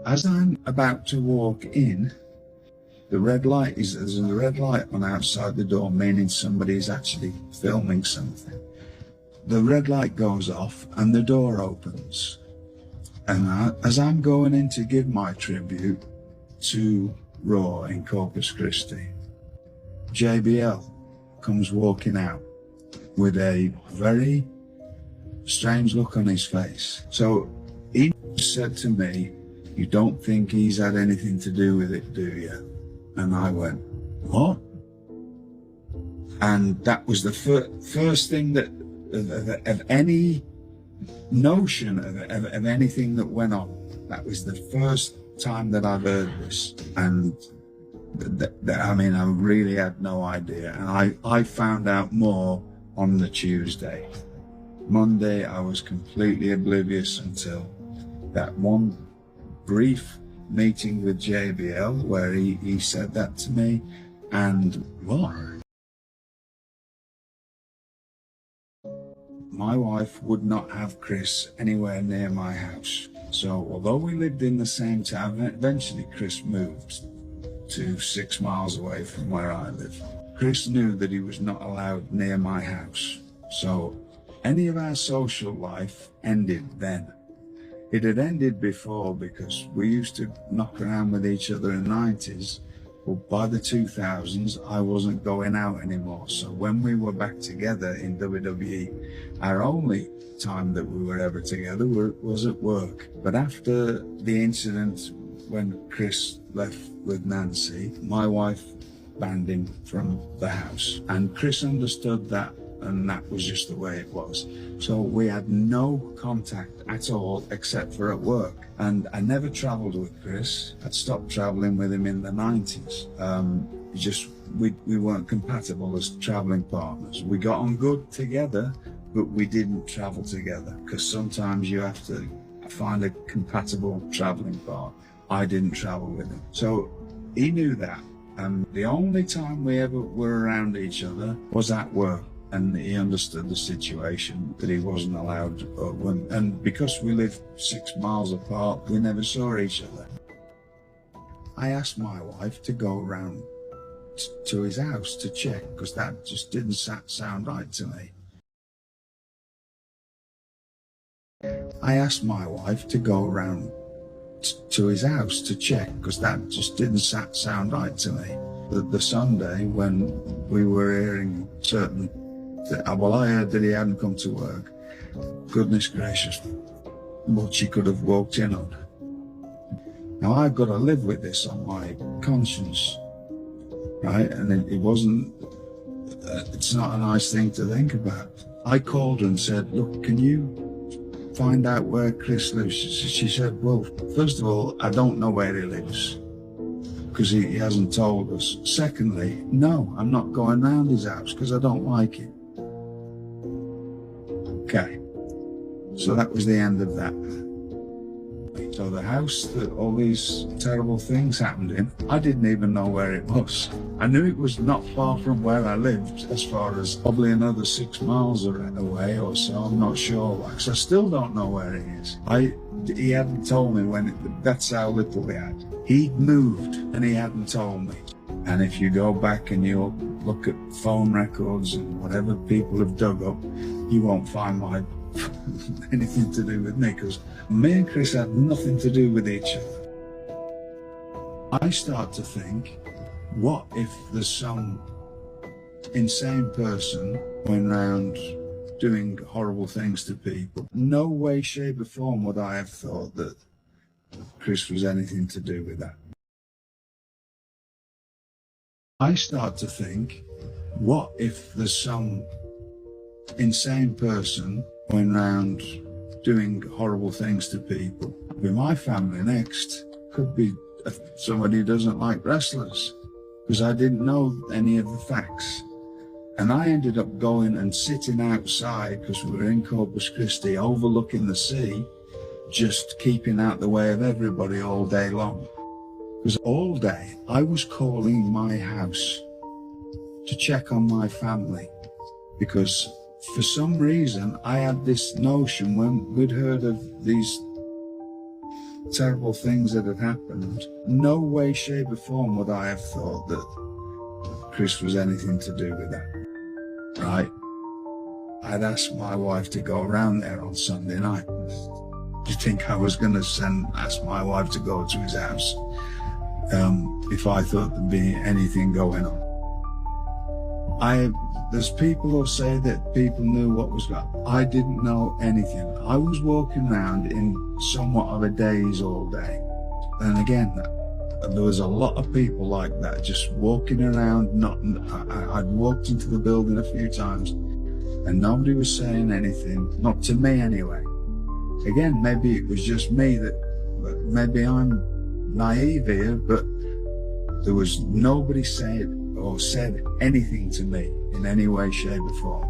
As I'm about to walk in, there's a red light on outside the door, meaning somebody is actually filming something. The red light goes off and the door opens. And as I'm going in to give my tribute to Raw in Corpus Christi, JBL comes walking out with a very strange look on his face. So he said to me, "You don't think he's had anything to do with it, do you?" And I went, "What?" And that was the first thing that of any notion of anything that went on. That was the first time that I've heard this, and I mean, I really had no idea. And I found out more on the Tuesday. Monday, I was completely oblivious until that one brief meeting with JBL where he said that to me. And what? My wife would not have Chris anywhere near my house. So although we lived in the same town, eventually Chris moved to 6 miles away from where I live. Chris knew that he was not allowed near my house. So any of our social life ended then. It had ended before because we used to knock around with each other in the 90s. But by the 2000s, I wasn't going out anymore. So when we were back together in WWE, our only time that we were ever together was at work. But after the incident when Chris left with Nancy, my wife banned him from the house. And Chris understood that, and that was just the way it was. So we had no contact at all except for at work. And I never traveled with Chris. I'd stopped traveling with him in the 90s. We weren't compatible as traveling partners. We got on good together, but we didn't travel together because sometimes you have to find a compatible traveling partner. I didn't travel with him. So he knew that. And the only time we ever were around each other was at work. And he understood the situation, that he wasn't allowed. And because we lived 6 miles apart, we never saw each other. I asked my wife to go around to his house to check, because that just didn't sound right to me. I asked my wife to go around to his house to check, because that just didn't sound right to me. The Sunday when we were hearing certain, well, I heard that he hadn't come to work. Goodness gracious, what she could have walked in on. Now I've got to live with this on my conscience, right? And it wasn't, it's not a nice thing to think about. I called her and said, "Look, can you find out where Chris lives?" She said, "Well, first of all, I don't know where he lives because he hasn't told us. Secondly, no, I'm not going round his house because I don't like it." Okay, so that was the end of that. So the house that all these terrible things happened in, I didn't even know where it was. I knew it was not far from where I lived, as far as probably another 6 miles away or so. I'm not sure, because I still don't know where it is. He hadn't told me that's how little he had. He'd moved and he hadn't told me. And if you go back and you look at phone records and whatever people have dug up, you won't find anything to do with me, because me and Chris had nothing to do with each other. I start to think, what if there's some insane person going around doing horrible things to people? No way, shape or form would I have thought that Chris was anything to do with that. I start to think, what if there's some insane person going around doing horrible things to people? Could be my family next. Could be somebody who doesn't like wrestlers, because I didn't know any of the facts. And I ended up going and sitting outside, because we were in Corpus Christi, overlooking the sea, just keeping out the way of everybody all day long. Because all day I was calling my house to check on my family, because for some reason I had this notion when we'd heard of these terrible things that had happened, no way, shape or form would I have thought that Chris was anything to do with that, right? I'd asked my wife to go around there on Sunday night. Do you think I was going to ask my wife to go to his house if I thought there'd be anything going on? There's people who say that people knew what was going on. I didn't know anything. I was walking around in somewhat of a daze all day. And again, there was a lot of people like that, just walking around. I'd walked into the building a few times and nobody was saying anything, not to me anyway. Again, maybe it was just me maybe I'm naive here, but there was nobody said anything to me in any way, shape or form.